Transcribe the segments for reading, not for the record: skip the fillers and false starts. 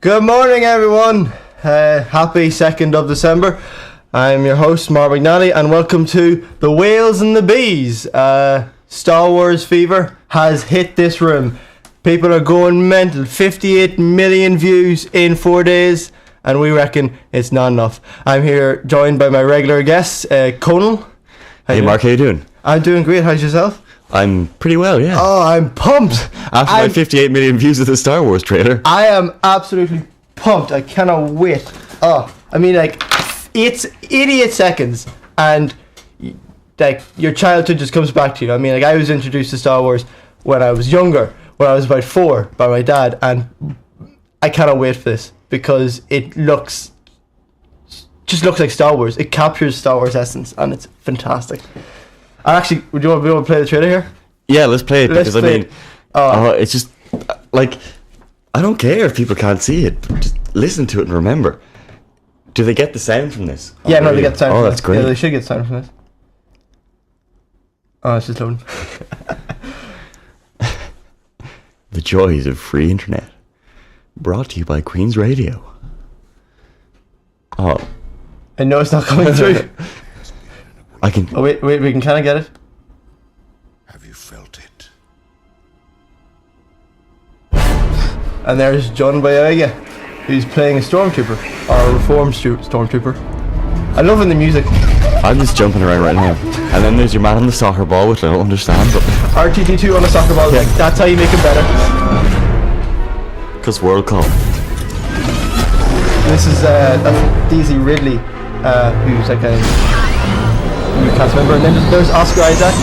Good morning, everyone. Happy 2nd of December. I'm your host, Mark McNally, and welcome to The Whales and the Bees. Star Wars fever has hit this room. People are going mental. 58 million views in 4 days, and we reckon it's not enough. I'm here joined by my regular guest, Conal. Hey Mark, how you doing? I'm doing great. How's yourself? I'm pretty well, yeah. Oh, I'm pumped. After my 58 million views of the Star Wars trailer. I am absolutely pumped. I cannot wait. Oh, I mean, like, it's 88 seconds and like your childhood just comes back to you. I mean, like, I was introduced to Star Wars when I was younger, when I was about 4, by my dad, and I cannot wait for this because it just looks like Star Wars. It captures Star Wars essence and it's fantastic. And actually, would you want to play the trailer here? Yeah, let's play it because it's just like, I don't care if people can't see it. Just listen to it and remember. Do they get the sound from this? Yeah, no, they get the sound from this. That's great. Yeah, they should get the sound from this. Oh, it's just loading. The joys of free internet. Brought to you by Queen's Radio. Oh. I know it's not coming through. I can. Oh, wait, we can kind of get it. Have you felt it? And there's John Boyega, who's playing a stormtrooper, or a reformed stormtrooper. I'm loving the music. I'm just jumping around right now. And then there's your man on the soccer ball, which I don't understand, but RTT2 on a soccer ball, yeah. like, that's how you make it better. Because World Cup. This is Daisy Ridley, who's like a new cast member, and then there's Oscar Isaac,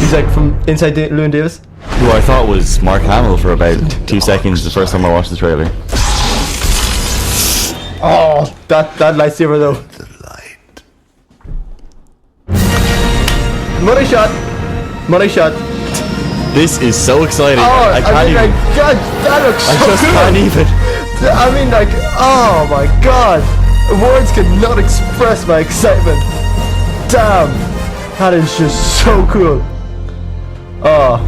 who's like from Inside Llewyn Davis, Who I thought was Mark Hamill for about 2 seconds the first time I watched the trailer. Oh, that lightsaber though. The light. Money shot. This is so exciting. Oh, I can't even. God, that looks so I just good. can't even. I mean, like, oh my god, words cannot express my excitement. Damn, that is just so cool. Oh.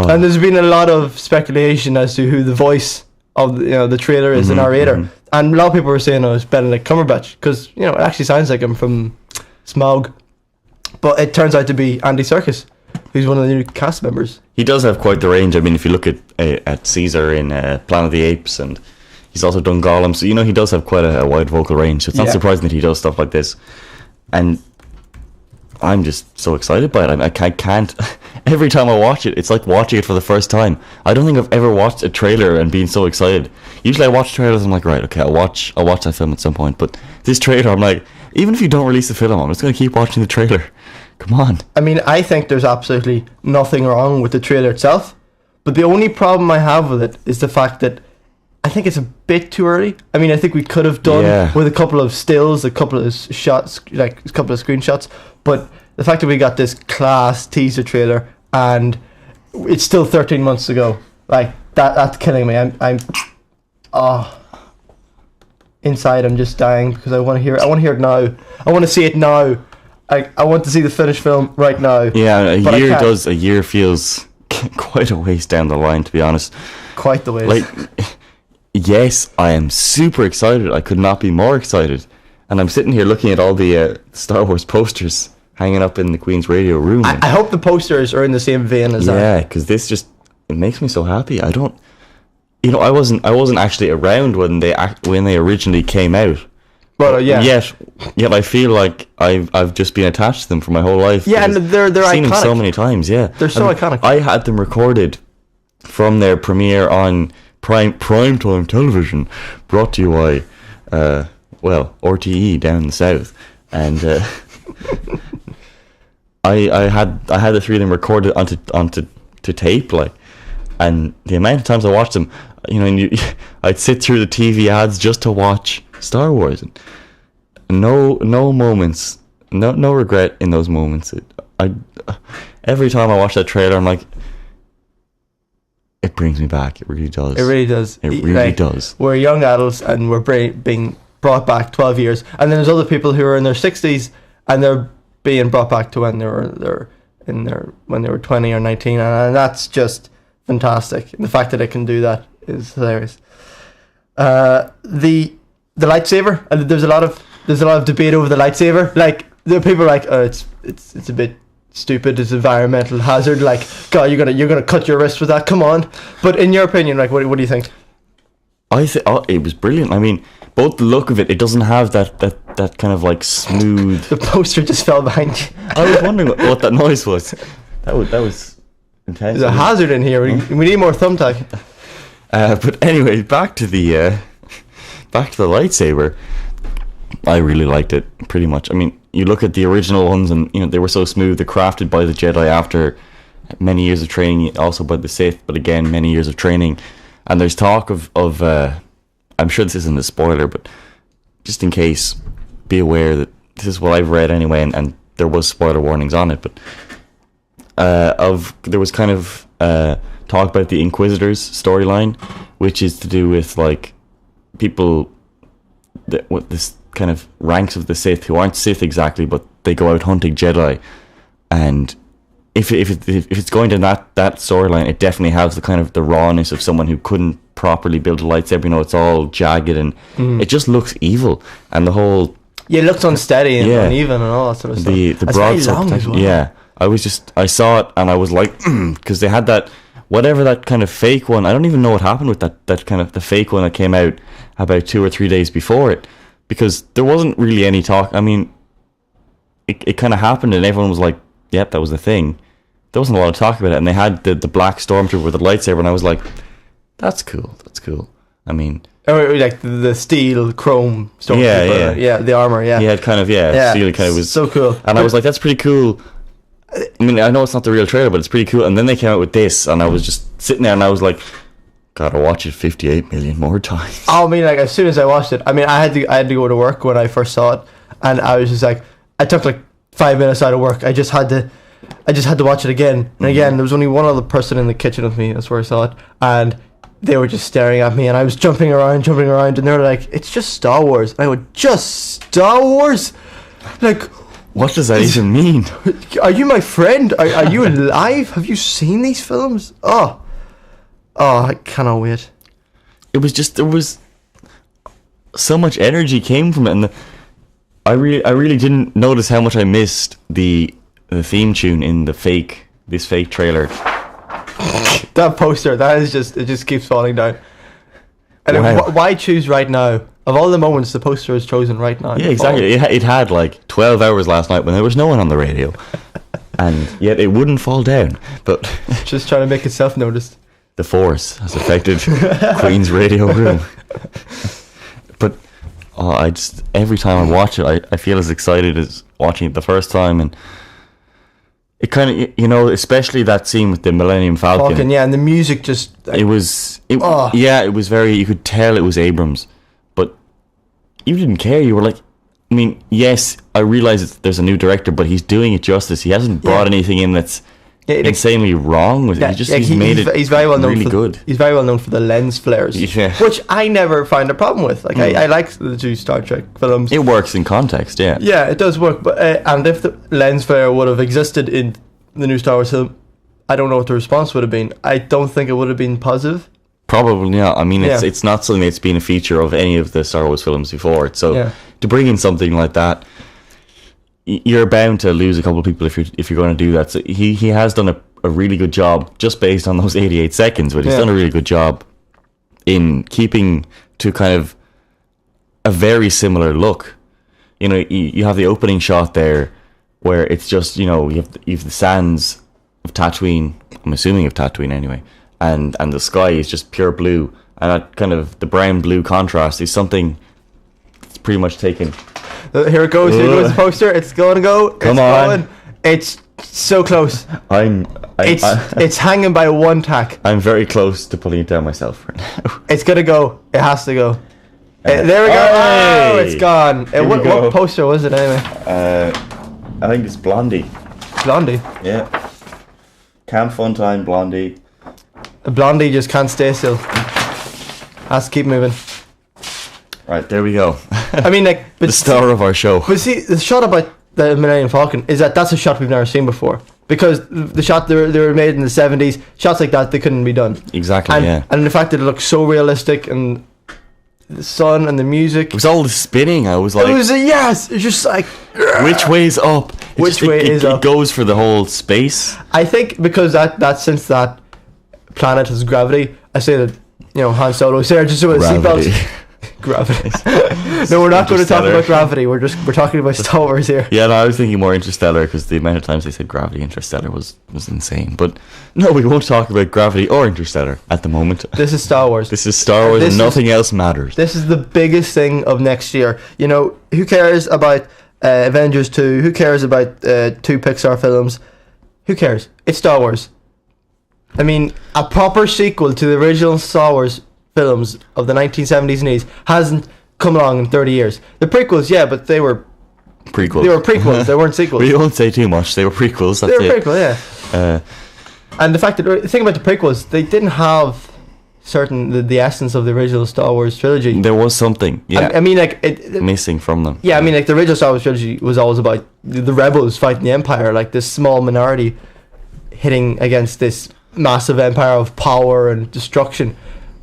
And there's been a lot of speculation as to who the voice of the trailer is, the narrator, and a lot of people were saying it's Benedict Cumberbatch because it actually sounds like him from Smaug, but it turns out to be Andy Serkis, who's one of the new cast members. He does have quite the range. I mean, if you look at Caesar in Planet of the Apes, and he's also done Gollum, so he does have quite a wide vocal range. So it's not surprising that he does stuff like this, and I'm just so excited by it. I can't. Every time I watch it, it's like watching it for the first time. I don't think I've ever watched a trailer and been so excited. Usually I watch trailers and I'm like, right, okay, I'll watch that film at some point. But this trailer, I'm like, even if you don't release the film, I'm just going to keep watching the trailer. Come on. I mean, I think there's absolutely nothing wrong with the trailer itself. But the only problem I have with it is the fact that I think it's a bit too early. I mean, I think we could have done with a couple of stills, a couple of shots, like a couple of screenshots. But the fact that we got this class teaser trailer and it's still 13 months to go, like that's killing me. I'm inside I'm just dying because I want to hear it. I want to hear it now. I want to see it now. I want to see the finished film right now. Yeah, a year feels quite a ways down the line, to be honest. Quite the ways. Like, yes, I am super excited. I could not be more excited. And I'm sitting here looking at all the Star Wars posters hanging up in the Queen's Radio room. I hope the posters are in the same vein as that. Yeah, because this it makes me so happy. I wasn't actually around when they originally came out. Well, yeah. Yet I feel like I've just been attached to them for my whole life. Yeah, and they're seen iconic. them so many times. Yeah, they're so iconic. I had them recorded from their premiere on primetime television, brought to you by RTE down in the south, and I had the 3 of them recorded onto tape, like, and the amount of times I watched them, I'd sit through the TV ads just to watch Star Wars, and no moments, no regret in those moments. Every time I watch that trailer, I'm like, it brings me back. It really does. It really does. It really does. We're young adults and we're being brought back 12 years, and then there's other people who are in their 60s and they're being brought back to when they were 20 or 19, and that's just fantastic. And the fact that it can do that is hilarious. The lightsaber, and there's a lot of debate over the lightsaber. Like, there are people like, oh, it's a bit stupid, it's environmental hazard. Like, God, you're gonna cut your wrist with that. Come on. But in your opinion, like, what do you think? I think it was brilliant. I mean, both the look of it doesn't have that kind of like smooth. The poster just fell behind you. I was wondering what that noise was. That was intense. There's a hazard in here. We need more thumbtack. But anyway, back to the lightsaber. I really liked it, pretty much. I mean, you look at the original ones, and you know they were so smooth. They're crafted by the Jedi after many years of training, also by the Sith, but again, many years of training. And there's talk of I'm sure this isn't a spoiler, but just in case, be aware that this is what I've read anyway, and there was spoiler warnings on it. But there was kind of talk about the Inquisitors storyline, which is to do with like people with this kind of ranks of the Sith who aren't Sith exactly, but they go out hunting Jedi. And if it's going to that storyline, it definitely has the kind of the rawness of someone who couldn't properly build a lightsaber. You know, it's all jagged and it just looks evil, and the whole it looks unsteady and uneven and all that sort of stuff. The broadsword as well. Yeah, I saw it and I was like, because they had that whatever that kind of fake one. I don't even know what happened with that kind of the fake one that came out about 2 or 3 days before it, because there wasn't really any talk. I mean, it kind of happened and everyone was like, yep, that was the thing. There wasn't a lot of talk about it, and they had the black stormtrooper with the lightsaber, and I was like, that's cool. I mean, like the steel chrome stormtrooper. Yeah, the armor. Yeah, he had kind of steel kind of was so cool, and I was like, that's pretty cool. I mean, I know it's not the real trailer, but it's pretty cool. And then they came out with this, and I was just sitting there, and I was like, gotta watch it 58 million more times. Oh, I mean, like as soon as I watched it, I mean, I had to go to work when I first saw it, and I was just like, I took like 5 minutes out of work. I just had to watch it again and again. There was only one other person in the kitchen with me. That's where I saw it, and they were just staring at me, and I was jumping around, and they were like, "It's just Star Wars." And I went, "Just Star Wars? Like, what does that even mean? Are you my friend? Are you alive? Have you seen these films? Oh, I cannot wait." It was just, there was so much energy came from it, and I really didn't notice how much I missed the theme tune in this fake trailer. That poster, it just keeps falling down. And Wow. why choose right now? Of all the moments, the poster is chosen right now. Yeah, exactly. It had like 12 hours last night when there was no one on the radio, and yet it wouldn't fall down. But just trying to make itself noticed. The Force has affected Queen's radio room. But every time I watch it, I feel as excited as watching it the first time, and it kind of, you know, especially that scene with the Millennium Falcon. Yeah, and the music just... It was very, you could tell it was Abrams, but you didn't care. You were like, I mean, yes, I realize there's a new director, but he's doing it justice. He hasn't brought anything in that's insanely wrong with it. He's made it he's very well known really good. He's very well known for the lens flares, which I never find a problem with. Like, I like the two Star Trek films. It works in context, yeah. Yeah, it does work. But and if the lens flare would have existed in the new Star Wars film, I don't know what the response would have been. I don't think it would have been positive. Probably not. I mean, it's not something that's been a feature of any of the Star Wars films before. So to bring in something like that, you're bound to lose a couple of people if you're going to do that. So he has done a really good job just based on those 88 seconds, but he's done a really good job in keeping to kind of a very similar look. You know, you have the opening shot there where it's just, you know, you have the sands of Tatooine, I'm assuming of Tatooine anyway, and the sky is just pure blue, and that kind of the brown blue contrast is something that's pretty much taken. Here it goes. Here goes the poster. It's going to go. Come on. It's so close. It's hanging by one tack. I'm very close to pulling it down myself right now. It's gonna go. It has to go. There we go. Hey! Oh, it's gone. What poster was it anyway? I think it's Blondie. Blondie. Yeah. Camp Fun Time Blondie. Blondie just can't stay still. Has to keep moving. Right, there we go. I mean, like, the star of our show. But see, the shot about the Millennium Falcon is that's a shot we've never seen before, because the shot they were made in the 70s, shots like that, they couldn't be done. Exactly. And the fact that it looks so realistic, and the sun and the music. It was all the spinning. I was like, It was yes. It's just like which way's up? Which way is up? It goes for the whole space. I think because that since that planet has gravity, I say that Han Solo, Sarah, just with a Gravity. seatbelt. Gravity. No, we're not going to talk Interstellar. about gravity. We're talking about Star Wars here. Yeah, no, I was thinking more Interstellar because the amount of times they said gravity, Interstellar was insane. But no, we won't talk about gravity or Interstellar at the moment. This is Star Wars. This is Star Wars, and nothing else matters. This is the biggest thing of next year. Who cares about Avengers 2? Who cares about 2 Pixar films? Who cares? It's Star Wars. I mean, a proper sequel to the original Star Wars films of the 1970s and 80s hasn't come along in 30 years. The prequels, yeah, but they were Prequels. They were prequels. They weren't sequels. We won't say too much. They were prequels. That's They were it. prequels, yeah. Uh, And the fact that the thing about the prequels, they didn't have the essence of the original Star Wars trilogy. there was something, yeah, I mean, like it missing from them. yeah, I mean, like the original Star Wars trilogy was always about the rebels fighting the Empire, like this small minority hitting against this massive empire of power and destruction,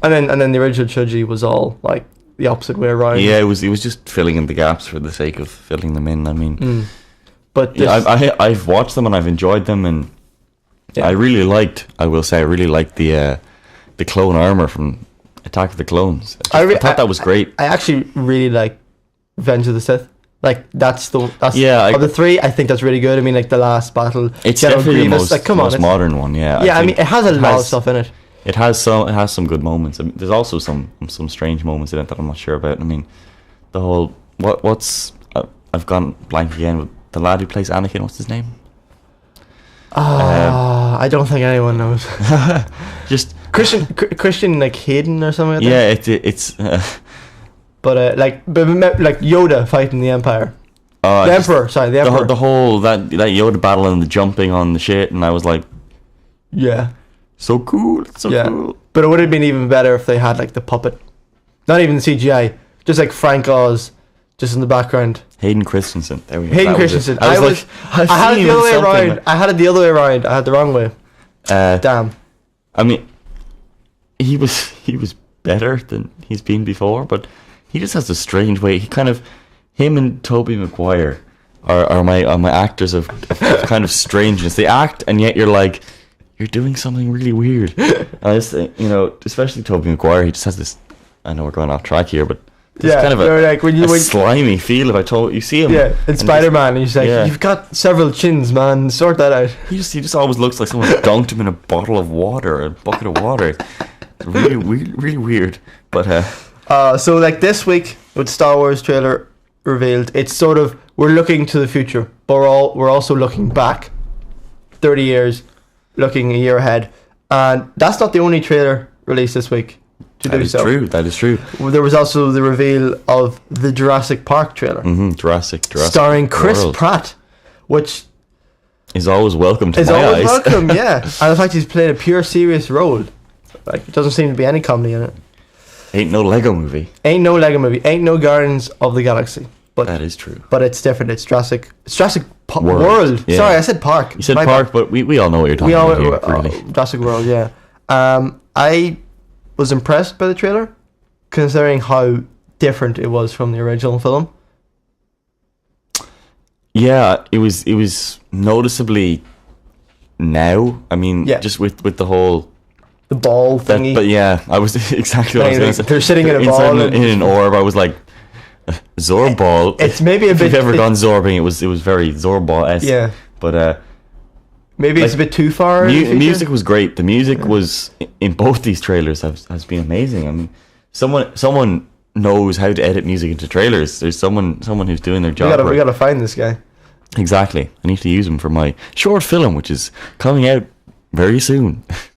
and then the original trilogy was all like the opposite way around. Yeah, it was just filling in the gaps for the sake of filling them in. I mean, But yeah, I've watched them and I've enjoyed them, and Yeah. I really liked the clone armor from Attack of the Clones. I thought that was great. I actually really like Revenge of the Sith. Like that's Yeah, of the 3. I think that's really good. I mean, like the last battle. It's General definitely the Grievous, most, like, come on, most it's- modern one. Yeah, Yeah, I think mean, it has a lot of stuff in it. It has some good moments. I mean, there's also some strange moments in it that I'm not sure about. I mean, the whole what's I've gone blank again with the lad who plays Anakin. What's his name? I don't think anyone knows. Just Christian like Hayden or something like that. yeah, it's But like Yoda fighting the Empire. The just Emperor, sorry, the Emperor. the whole that Yoda battle and the jumping on the shit, and I was like, Yeah. so cool, it's so Yeah. cool. But it would have been even better if they had like the puppet. Not even the CGI. Just like Frank Oz just in the background. Hayden Christensen. There we go. Hayden That was it. Christensen. I was like, I've I had it seen the him other way in something. around. I had it the other way around. I had the wrong way. Damn. I mean, he was better than he's been before, but he just has a strange way. Him and Tobey Maguire are my actors of kind of strangeness. They act, and yet you're like, you're doing something really weird. And I just think, especially Tobey Maguire, he just has this. I know we're going off track here, but there's kind of they're like when slimy feel. If you see him, yeah, it's Spider-Man, and he's like, yeah. you've got several chins, man. Sort that out. he just always looks like someone dunked him in a bottle of water, a bucket of water. It's really weird. But So like this week with Star Wars trailer revealed, it's sort of we're looking to the future, but we're also looking back 30 years, looking a year ahead, and that's not the only trailer released this week to that do is so. true. That is true. There was also the reveal of the Jurassic Park trailer, Jurassic starring Chris World Pratt, which is always welcome to is my always eyes. welcome, yeah. And the fact he's playing a pure serious role, like it doesn't seem to be any comedy in it. Ain't no Lego movie. Ain't no Lego movie, ain't no Guardians of the Galaxy, but That is true. but it's different. It's Jurassic World. World. Yeah. Sorry, I said Park. You said My park, but we all know what you're bad. We talking all about here, really. Jurassic World. Yeah. I was impressed by the trailer, considering how different it was from the original film. Yeah, it was noticeably now. I mean, Yeah. just with the whole The ball thingy. but yeah, I was exactly what I was going to say. They're sitting in a Inside ball in and- an orb. I was like, Zorball. It's maybe a If bit. you've ever gone zorbing, it was very Zorball-esque. Yeah. But Maybe it's a like, bit too far. in the future. music was great. The music was in both these trailers has been amazing. I mean, someone knows how to edit music into trailers. There's someone who's doing their job. We right. gotta find this guy. Exactly. I need to use him for my short film, which is coming out very soon.